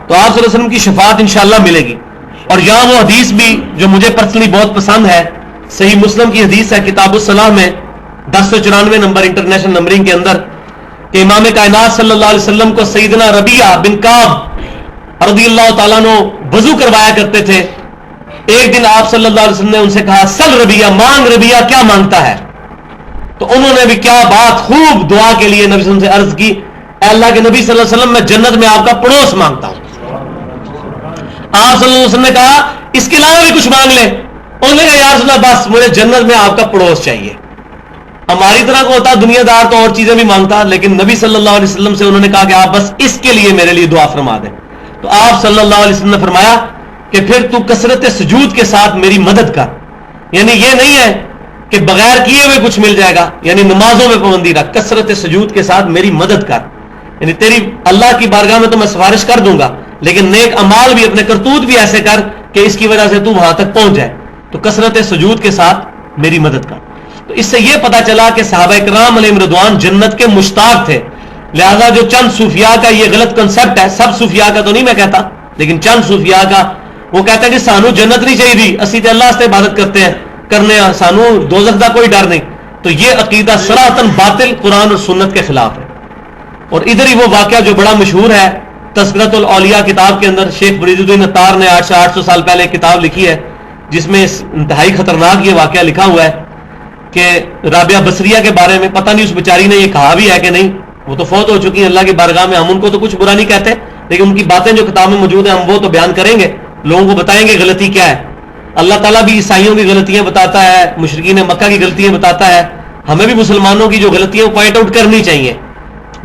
تو آپ صلی اللہ علیہ وسلم کی شفاعت انشاءاللہ ملے گی۔ اور یہاں وہ حدیث بھی جو مجھے پرسنلی بہت پسند ہے، صحیح مسلم کی حدیث ہے کتاب الصلاح میں 1094 نمبر انٹرنیشنل نمبرنگ کے اندر کہ امام کائنات صلی اللہ علیہ وسلم کو سیدنا ربیعہ بن کعب رضی اللہ تعالیٰ عنہ وضو کروایا کرتے تھے۔ ایک دن آپ صلی اللہ علیہ وسلم نے ان سے کہا سل ربیعہ، مانگ ربیعہ کیا مانگتا ہے؟ تو انہوں نے بھی کیا بات خوب دعا کے لیے نبی صلی اللہ علیہ وسلم سے عرض کی، اے اللہ کے نبی صلی اللہ علیہ وسلم میں جنت میں آپ کا پڑوس مانگتا ہوں۔ آپ صلی اللہ علیہ وسلم نے کہا اس کے علاوہ بھی کچھ مانگ لیں، انہوں نے کہا یا رسول اللہ بس مجھے جنت میں آپ کا پڑوس چاہیے۔ ہماری طرح کو ہوتا دنیا دار تو اور چیزیں بھی مانگتا، لیکن نبی صلی اللہ علیہ وسلم سے انہوں نے کہا کہ آپ بس اس کے لیے میرے لیے دعا فرما دیں۔ تو آپ صلی اللہ علیہ وسلم نے فرمایا کہ پھر تو کثرت سجود کے ساتھ میری مدد کر، یعنی یہ نہیں ہے کہ بغیر کیے ہوئے کچھ مل جائے گا، یعنی نمازوں میں پابندی رکھ، کثرت سجود کے ساتھ میری مدد کر، یعنی تیری اللہ کی بارگاہ میں تو میں سفارش کر دوں گا لیکن نیک امال بھی، اپنے کرتوت بھی ایسے کر کہ اس کی وجہ سے تو وہاں تک پہنچ جائے، تو کثرت سجود کے ساتھ میری مدد کر۔ تو اس سے یہ پتا چلا کہ صحابہ کرام علیہم رضوان جنت کے مشتاق تھے، لہذا جو چند صوفیاء کا یہ غلط کنسپٹ ہے، سب صوفیاء کا تو نہیں میں کہتا لیکن چند صوفیاء کا، وہ کہتا ہے کہ سانو جنت نہیں چاہیے تھی، اسی تے اللہ سے عبادت کرتے ہیں کرنے سانو دوزخ دا کوئی ڈر نہیں، تو یہ عقیدہ صراحتاً باطل قرآن اور سنت کے خلاف ہے۔ اور ادھر ہی وہ واقعہ جو بڑا مشہور ہے تذکرۃ الاولیاء کتاب کے اندر، شیخ فرید الدین عطار نے 800 سال پہلے ایک کتاب لکھی ہے جس میں انتہائی خطرناک یہ واقعہ لکھا ہوا ہے کہ رابعہ بصریہ کے بارے میں، پتہ نہیں اس بیچاری نے یہ کہا بھی ہے کہ نہیں، وہ تو فوت ہو چکی ہیں اللہ کی بارگاہ میں، ہم ان کو تو کچھ برا نہیں کہتے لیکن ان کی باتیں جو کتاب میں موجود ہیں ہم وہ تو بیان کریں گے، لوگوں کو بتائیں گے غلطی کیا ہے۔ اللہ تعالیٰ بھی عیسائیوں کی غلطیاں بتاتا ہے، مشرکین مکہ کی غلطیاں بتاتا ہے، ہمیں بھی مسلمانوں کی جو غلطیاں وہ پوائنٹ آؤٹ کرنی چاہیے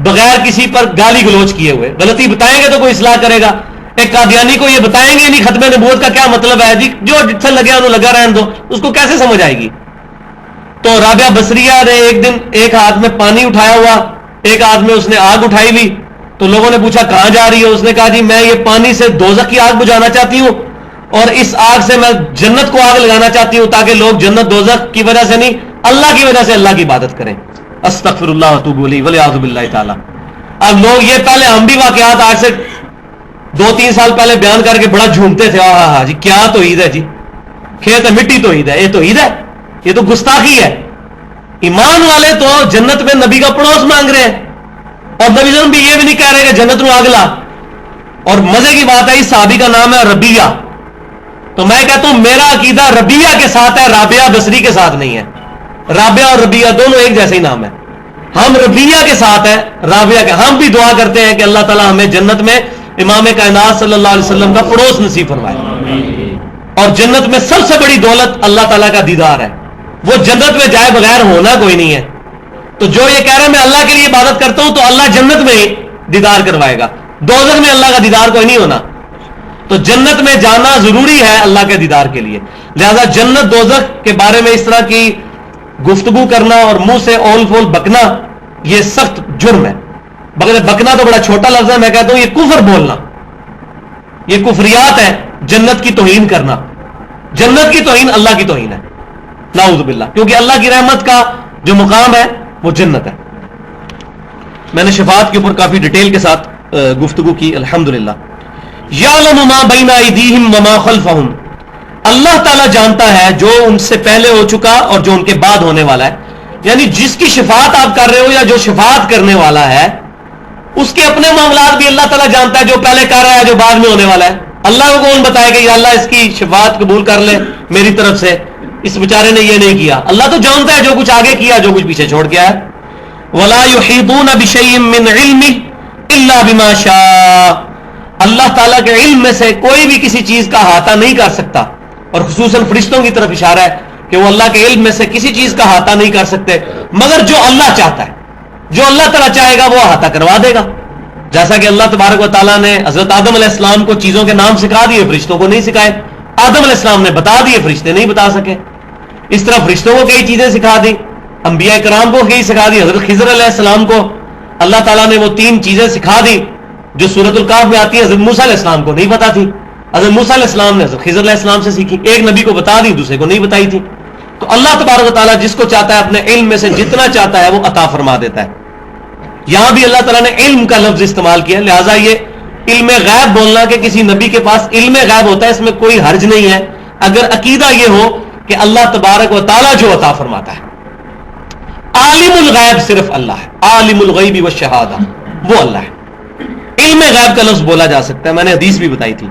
بغیر کسی پر گالی گلوچ کیے ہوئے۔ غلطی بتائیں گے تو کوئی اصلاح کرے گا۔ ایک قادیانی کو یہ بتائیں گے نہیں ختم نبوت کا کیا مطلب ہے، جی جو جتنا لگے انہوں لگا رہنے دو، اس کو کیسے سمجھ آئے گی؟ تو رابعہ بصریہ نے ایک دن ایک ہاتھ میں پانی اٹھایا ہوا ایک آدمی اس نے آگ اٹھائی ہوئی تو لوگوں نے پوچھا کہاں جا رہی ہے؟ اس نے کہا جی میں یہ پانی سے دوزخ کی آگ بجھانا چاہتی ہوں اور اس آگ سے میں جنت کو آگ لگانا چاہتی ہوں تاکہ لوگ جنت دوزخ کی وجہ سے نہیں اللہ کی وجہ سے اللہ کی عبادت کریں. استغفر اللہ واتوب الیہ والعیاذ باللہ تعالی. اب لوگ یہ پہلے ہم بھی واقعات آج سے 2-3 سال پہلے بیان کر کے بڑا جھومتے تھے ہاں جی کیا توحید ہے جی, کھیت مٹی توحید ہے, یہ توحید ہے, یہ تو گستاخی ہے. ایمان والے تو جنت میں نبی کا پڑوس مانگ رہے ہیں اور نبی صلی اللہ علیہ وسلم بھی یہ بھی نہیں کہہ رہے کہ جنت میں آگ لا. اور مزے کی بات ہے اس صحابی کا نام ہے ربیہ, تو میں کہتا ہوں میرا عقیدہ ربیہ کے ساتھ ہے, رابعہ بصری کے ساتھ نہیں ہے. رابعہ اور ربیہ دونوں ایک جیسے ہی نام ہے. ہم ربیہ کے ساتھ ہیں, رابعہ کے. ہم بھی دعا کرتے ہیں کہ اللہ تعالی ہمیں جنت میں امام کائنات صلی اللہ علیہ وسلم کا پڑوس نصیب فرمائے. اور جنت میں سب سے بڑی دولت اللہ تعالیٰ کا دیدار ہے. وہ جنت میں جائے بغیر ہونا کوئی نہیں ہے. تو جو یہ کہہ رہے ہیں میں اللہ کے لیے عبادت کرتا ہوں تو اللہ جنت میں ہی دیدار کروائے گا, دوزخ میں اللہ کا دیدار کوئی نہیں ہونا. تو جنت میں جانا ضروری ہے اللہ کے دیدار کے لیے. لہذا جنت دوزخ کے بارے میں اس طرح کی گفتگو کرنا اور منہ سے اول فول بکنا یہ سخت جرم ہے. بکنا تو بڑا چھوٹا لفظ ہے, میں کہتا ہوں یہ کفر بولنا, یہ کفریات ہے. جنت کی توہین کرنا, جنت کی توہین اللہ کی توہین ہے نعوذ باللہ, کیونکہ اللہ کی رحمت کا جو مقام ہے وہ جنت ہے. میں نے شفاعت کے اوپر کافی ڈیٹیل کے ساتھ گفتگو کی الحمدللہ. یعلم ما بین ایدیہم وما خلفہم, اللہ تعالیٰ جانتا ہے جو ان سے پہلے ہو چکا اور جو ان کے بعد ہونے والا ہے. یعنی جس کی شفاعت آپ کر رہے ہو یا جو شفاعت کرنے والا ہے اس کے اپنے معاملات بھی اللہ تعالیٰ جانتا ہے, جو پہلے کر رہا ہے جو بعد میں ہونے والا ہے. اللہ کو کون بتائے کہ یا اللہ اس کی شفاعت قبول کر لے میری طرف سے, اس بیچارے نے یہ نہیں کیا. اللہ تو جانتا ہے جو کچھ آگے کیا جو کچھ پیچھے چھوڑ گیا ہے. ولا يحيطون بشيء من علمه الا بما شاء, اللہ تعالیٰ کے علم میں سے کوئی بھی کسی چیز کا احاطہ نہیں کر سکتا. اور خصوصاً فرشتوں کی طرف اشارہ ہے کہ وہ اللہ کے علم میں سے کسی چیز کا احاطہ نہیں کر سکتے مگر جو اللہ چاہتا ہے. جو اللہ تعالیٰ چاہے گا وہ احاطہ کروا دے گا. جیسا کہ اللہ تبارک و تعالیٰ نے حضرت آدم علیہ السلام کو چیزوں کے نام سکھا دیے, فرشتوں کو نہیں سکھائے. آدم علیہ السلام نے بتا دیے, فرشتے نہیں بتا سکے. اس طرح فرشتوں کو کئی چیزیں سکھا دی, انبیاء کرام کو کئی سکھا دی. حضرت خضر علیہ السلام کو اللہ تعالیٰ نے وہ 3 چیزیں سکھا دی جو سورۃ الکہف میں آتی ہے. حضرت موسیٰ علیہ السلام کو نہیں پتا تھی, حضرت موسیٰ علیہ السلام نے حضرت خضر علیہ السلام سے سیکھی. ایک نبی کو بتا دی, دوسرے کو نہیں بتائی تھی. تو اللہ تبارک و تعالیٰ جس کو چاہتا ہے اپنے علم میں سے جتنا چاہتا ہے وہ عطا فرما دیتا ہے. یہاں بھی اللہ تعالیٰ نے علم کا لفظ استعمال کیا, لہٰذا یہ علم غیب بولنا کہ کسی نبی کے پاس علم غیب ہوتا ہے اس میں کوئی حرج نہیں ہے اگر عقیدہ یہ ہو کہ اللہ تبارک و تعالیٰ جو عطا فرماتا ہے. عالم الغیب صرف اللہ ہے, عالم الغیب والشہادہ وہ اللہ ہے. علم غیب کا لفظ بولا جا سکتا ہے, میں نے حدیث بھی بتائی تھی.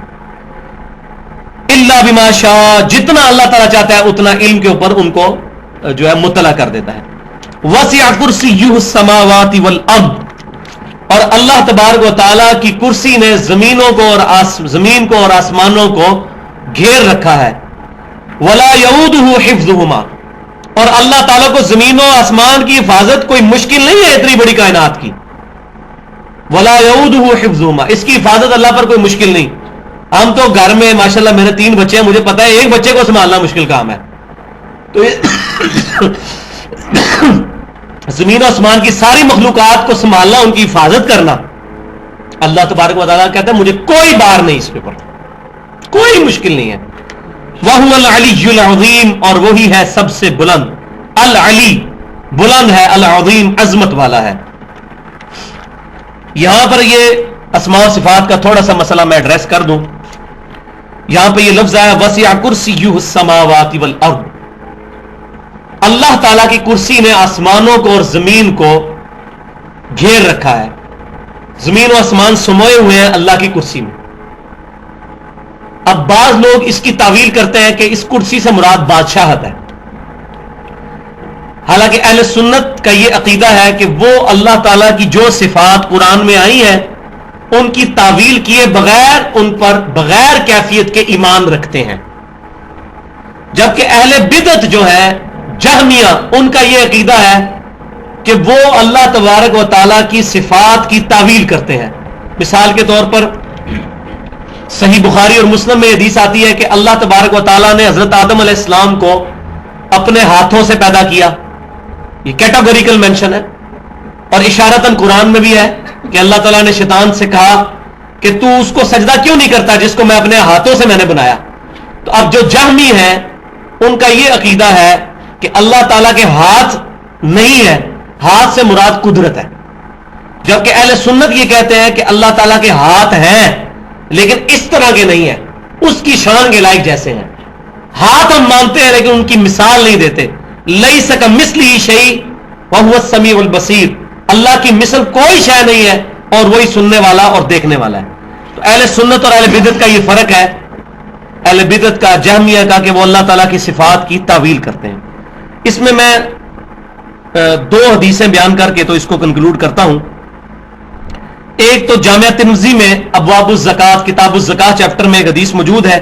الا بما شاء, جتنا اللہ تعالیٰ چاہتا ہے اتنا علم کے اوپر ان کو جو ہے مطلع کر دیتا ہے. وسع کرسیہ السماوات والارض, اور اللہ تبارک و تعالیٰ کی کرسی نے زمینوں کو اور زمین کو اور آسمانوں کو گھیر رکھا ہے. ولا یعودہ حفظہما, اور اللہ تعالیٰ کو زمین و آسمان کی حفاظت کوئی مشکل نہیں ہے اتنی بڑی کائنات کی. ولا یعودہ حفظہما, اس کی حفاظت اللہ پر کوئی مشکل نہیں. ہم تو گھر میں ماشاءاللہ میرے 3 بچے ہیں, مجھے پتا ہے ایک بچے کو سنبھالنا مشکل کام ہے. تو زمین و آسمان کی ساری مخلوقات کو سنبھالنا, ان کی حفاظت کرنا, اللہ تبارک و تعالیٰ کہتا ہے مجھے کوئی بار نہیں اس کے اوپر, کوئی مشکل نہیں ہے. وَهُوَ الْعَلِيُّ الْعَظِيمُ, اور وہی ہے سب سے بلند. العلی بلند ہے, العظیم عظمت والا ہے. یہاں پر یہ اسماء و صفات کا تھوڑا سا مسئلہ میں ایڈریس کر دوں. یہاں پہ یہ لفظ آیا وسع کرسیہ السماوات والارض, اللہ تعالیٰ کی کرسی نے آسمانوں کو اور زمین کو گھیر رکھا ہے. زمین و آسمان سموئے ہوئے ہیں اللہ کی کرسی میں. اب بعض لوگ اس کی تعویل کرتے ہیں کہ اس کرسی سے مراد بادشاہت ہے, حالانکہ اہل سنت کا یہ عقیدہ ہے کہ وہ اللہ تعالیٰ کی جو صفات قرآن میں آئی ہیں ان کی تعویل کیے بغیر ان پر بغیر کیفیت کے ایمان رکھتے ہیں. جبکہ اہل بدعت جو ہے جہمیہ, ان کا یہ عقیدہ ہے کہ وہ اللہ تبارک و تعالیٰ کی صفات کی تعویل کرتے ہیں. مثال کے طور پر صحیح بخاری اور مسلم میں حدیث آتی ہے کہ اللہ تبارک و تعالیٰ نے حضرت آدم علیہ السلام کو اپنے ہاتھوں سے پیدا کیا, یہ کیٹاگوریکل مینشن ہے, اور اشارتاً قرآن میں بھی ہے کہ اللہ تعالیٰ نے شیطان سے کہا کہ تو اس کو سجدہ کیوں نہیں کرتا جس کو میں اپنے ہاتھوں سے میں نے بنایا. تو اب جو جہمی ہیں ان کا یہ عقیدہ ہے کہ اللہ تعالیٰ کے ہاتھ نہیں ہے, ہاتھ سے مراد قدرت ہے, جبکہ اہل سنت یہ کہتے ہیں کہ اللہ تعالیٰ کے ہاتھ ہیں لیکن اس طرح کے نہیں ہیں, اس کی شان کے لائق جیسے ہیں. ہاتھ ہم مانتے ہیں لیکن ان کی مثال نہیں دیتے. لیس کمثلہ شیء وہو السمیع البصیر, اللہ کی مثل کوئی شے نہیں ہے اور وہی سننے والا اور دیکھنے والا ہے. تو اہل سنت اور اہل بدعت کا یہ فرق ہے. اہل بدعت کا, جہمیہ کا, کہ وہ اللہ تعالیٰ کی صفات کی تعویل کرتے ہیں. اس میں دو حدیثیں بیان کر کے تو اس کو کنکلوڈ کرتا ہوں. ایک تو جامعہ ترمذی میں ابواب الزکات, کتاب الزکات چیپٹر میں ایک حدیث موجود ہے,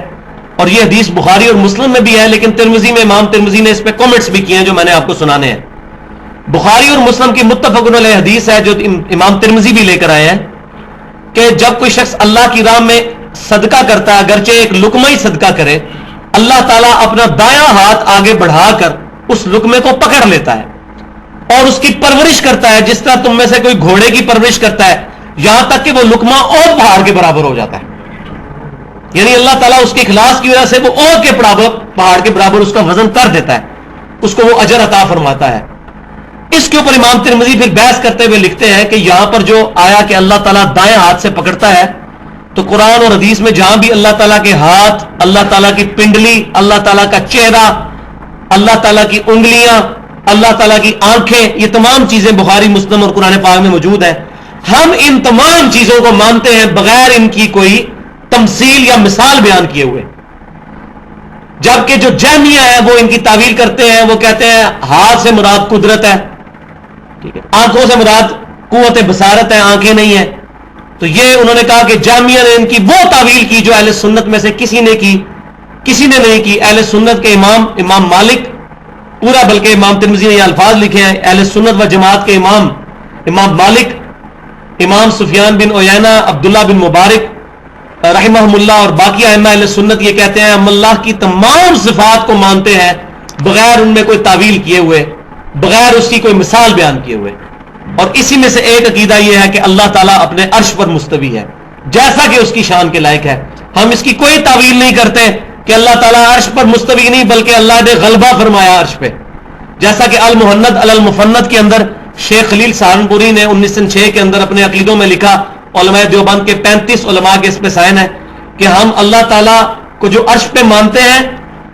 اور یہ حدیث بخاری اور مسلم میں بھی ہے, لیکن ترمذی میں امام ترمذی نے اس پہ کامنٹس بھی کیے ہیں جو میں نے آپ کو سنانے ہیں. بخاری اور مسلم کی متفق علیہ حدیث ہے جو امام ترمذی بھی لے کر آئے ہیں کہ جب کوئی شخص اللہ کی راہ میں صدقہ کرتا ہے, اگرچہ ایک لقمہ ہی صدقہ کرے, اللہ تعالیٰ اپنا دایاں ہاتھ آگے بڑھا کر اس لقمے کو پکڑ لیتا ہے اور اس کی پرورش کرتا ہے جس طرح تم میں سے کوئی گھوڑے کی پرورش کرتا ہے, یہاں تک کہ وہ لقمہ اور پہاڑ کے برابر ہو جاتا ہے. یعنی اللہ تعالیٰ اس کے اخلاص کی وجہ سے وہ اور کے برابر, پہاڑ کے برابر اس کا وزن کر دیتا ہے, اس کو وہ اجر عطا فرماتا ہے. اس کے اوپر امام ترمذی پھر بحث کرتے ہوئے لکھتے ہیں کہ یہاں پر جو آیا کہ اللہ تعالیٰ دائیں ہاتھ سے پکڑتا ہے, تو قرآن اور حدیث میں جہاں بھی اللہ تعالیٰ کے ہاتھ, اللہ تعالیٰ کی پنڈلی, اللہ تعالیٰ کا چہرہ, اللہ تعالیٰ کی انگلیاں, اللہ تعالیٰ کی آنکھیں, یہ تمام چیزیں بخاری مسلم اور قرآن پاک میں موجود ہیں. ہم ان تمام چیزوں کو مانتے ہیں بغیر ان کی کوئی تمثیل یا مثال بیان کیے ہوئے. جبکہ جو جہمیہ ہے وہ ان کی تعویل کرتے ہیں, وہ کہتے ہیں ہاتھ سے مراد قدرت ہے, ٹھیک ہے, آنکھوں سے مراد قوت بصارت ہے, آنکھیں نہیں ہیں. تو یہ انہوں نے کہا کہ جہمیہ نے ان کی وہ تعویل کی جو اہل سنت میں سے کسی نے نہیں کی. اہل سنت کے امام مالک پورا, بلکہ امام ترمذی نے یہ الفاظ لکھے ہیں, اہل سنت و جماعت کے امام مالک, امام سفیان بن عیینہ, عبداللہ بن مبارک رحمہم اللہ اور باقی ائمہ اہل سنت یہ کہتے ہیں ہم اللہ کی تمام صفات کو مانتے ہیں بغیر ان میں کوئی تعویل کیے ہوئے, بغیر اس کی کوئی مثال بیان کیے ہوئے. اور اسی میں سے ایک عقیدہ یہ ہے کہ اللہ تعالیٰ اپنے عرش پر مستوی ہے جیسا کہ اس کی شان کے لائق ہے. ہم اس کی کوئی تعویل نہیں کرتے کہ اللہ تعالیٰ عرش پر مستوی نہیں, بلکہ اللہ نے غلبہ فرمایا عرش پہ, جیسا کہ المحند علی المفند کے اندر شیخ خلیل سہارنپوری نے 1906 کے اندر اپنے عقیدوں میں لکھا, علماء دیوبند کے 35 علماء کے اس پہ سائن ہے کہ ہم اللہ تعالیٰ کو جو عرش پہ مانتے ہیں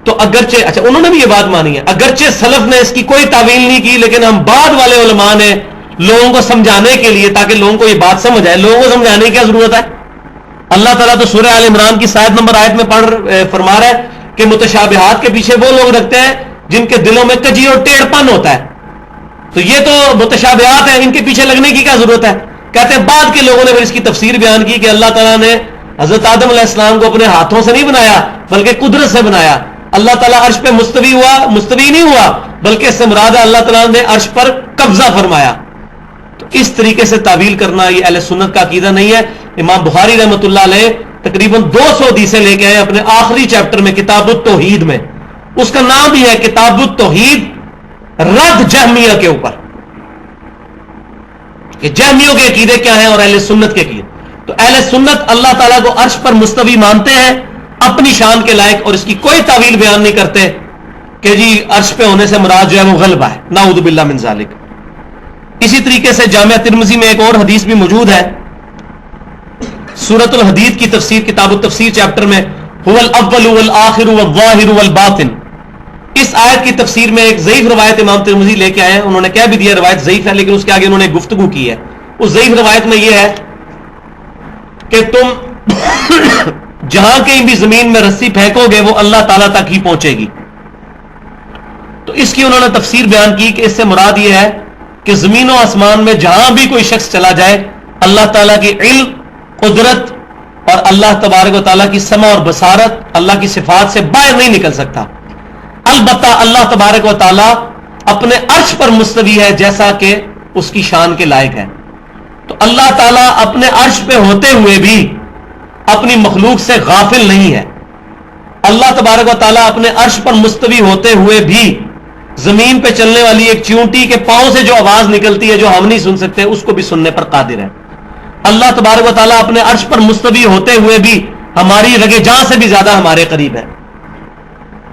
تو اگرچہ, اچھا انہوں نے بھی یہ بات مانی ہے, اگرچہ سلف نے اس کی کوئی تعویل نہیں کی, لیکن ہم بعد والے علماء نے لوگوں کو سمجھانے کے لیے, تاکہ لوگوں کو یہ بات سمجھ آئے, لوگوں کو سمجھانے کی کیا ضرورت ہے. اللہ تعالیٰ تو سورہ آل عمران کی 7 نمبر آیت میں فرما رہا ہے کہ متشابہات کے پیچھے وہ لوگ رکھتے ہیں جن کے دلوں میں کجی اور ٹیڑھ پن ہوتا ہے. تو یہ تو متشابہات ہیں, ان کے پیچھے لگنے کی کیا ضرورت ہے. کہتے ہیں بعد کے لوگوں نے پھر اس کی تفسیر بیان کی کہ اللہ تعالیٰ نے حضرت آدم علیہ السلام کو اپنے ہاتھوں سے نہیں بنایا بلکہ قدرت سے بنایا. اللہ تعالیٰ عرش پہ مستوی نہیں ہوا بلکہ اس سے مراد ہے اللہ تعالیٰ نے عرش پر قبضہ فرمایا. تو اس طریقے سے تعویل کرنا یہ اہل سنت کا عقیدہ نہیں ہے. امام بخاری رحمۃ اللہ علیہ تقریباً 200 حدیثیں لے کے آئے اپنے آخری چیپٹر میں کتاب التوحید میں, اس کا نام بھی ہے کتاب التوحید, رد جہمیہ کے اوپر کہ جہمیوں کے عقیدے کیا ہیں اور اہل سنت کے عقیدے. تو اہل سنت اللہ تعالیٰ کو عرش پر مستوی مانتے ہیں اپنی شان کے لائق, اور اس کی کوئی تعویل بیان نہیں کرتے کہ جی عرش پہ ہونے سے مراد جو ہے وہ غلبہ ہے, نعوذ باللہ من ذالک. اسی طریقے سے جامعہ ترمذی میں ایک اور حدیث بھی موجود ہے, سورۃ الحدید کی تفسیر, کتاب التفسیر چیپٹر میں, هو الاول والآخر والظاہر والباطن. اس آیت کی تفسیر میں ایک ضعیف روایت امام ترمذی لے کے آئے ہیں. انہوں نے کہہ بھی دیا روایت ضعیف ہے, لیکن اس کے آگے انہوں نے گفتگو کی ہے. اس ضعیف روایت میں یہ ہے کہ تم جہاں کہیں بھی زمین میں رسی پھینکو گے وہ اللہ تعالیٰ تک ہی پہنچے گی. تو اس کی انہوں نے تفسیر بیان کی کہ اس سے مراد یہ ہے کہ زمین و آسمان میں جہاں بھی کوئی شخص چلا جائے اللہ تعالیٰ کی علم, قدرت اور اللہ تبارک و تعالیٰ کی سمع اور بصارت, اللہ کی صفات سے باہر نہیں نکل سکتا. البتہ اللہ تبارک و تعالیٰ اپنے عرش پر مستوی ہے جیسا کہ اس کی شان کے لائق ہے. تو اللہ تعالیٰ اپنے عرش پہ ہوتے ہوئے بھی اپنی مخلوق سے غافل نہیں ہے. اللہ تبارک و تعالیٰ اپنے عرش پر مستوی ہوتے ہوئے بھی زمین پہ چلنے والی ایک چیونٹی کے پاؤں سے جو آواز نکلتی ہے جو ہم نہیں سن سکتے اس کو بھی سننے پر قادر ہے. اللہ تبارک و تعالیٰ اپنے عرش پر مستوی ہوتے ہوئے بھی ہماری رگے جاں سے بھی زیادہ ہمارے قریب ہے.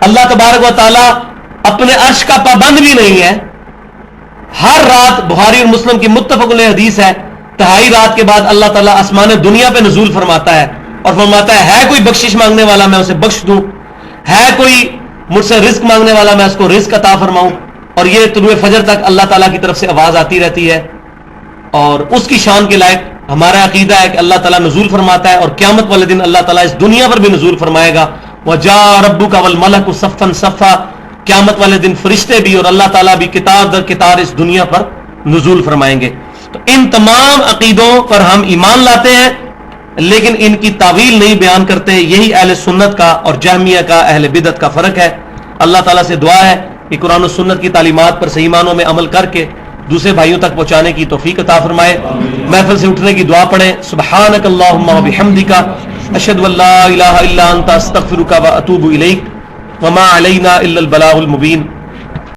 اللہ تبارک و تعالیٰ اپنے عرش کا پابند بھی نہیں ہے. ہر رات بخاری اور مسلم کی متفق علیہ حدیث ہے تہائی رات کے بعد اللہ تعالیٰ آسمان دنیا پہ نزول فرماتا ہے اور فرماتا ہے کوئی بخشش مانگنے والا میں اسے بخش دوں, ہے کوئی مجھ سے رزق مانگنے والا میں اس کو رزق عطا فرماؤں. اور یہ طلوع فجر تک اللہ تعالیٰ کی طرف سے آواز آتی رہتی ہے. اور اس کی شان کے لائق ہمارا عقیدہ ہے کہ اللہ تعالیٰ نزول فرماتا ہے اور قیامت والے دن اللہ تعالیٰ اس دنیا پر بھی نزول فرمائے گا. وَجَاءَ رَبُّكَ وَالْمَلَكُ صَفًّا صَفًّا, قیامت والے دن فرشتے بھی اور اللہ تعالیٰ بھی کتار در کتار اس دنیا پر نزول فرمائیں گے. تو ان تمام عقیدوں پر ہم ایمان لاتے ہیں لیکن ان کی تعویل نہیں بیان کرتے. یہی اہل سنت کا اور جہمیہ کا اہل بدعت کا فرق ہے. اللہ تعالیٰ سے دعا ہے کہ قرآن و سنت کی تعلیمات پر صحیح معنوں میں عمل کر کے دوسرے بھائیوں تک پہنچانے کی توفیق عطا فرمائے. محفل سے اٹھنے کی دعا پڑھیں. سبحانک اللہم و بحمدک اشہد ان لا الہ الا انت استغفرک و اتوب الیک وما علینا الا البلاغ المبین.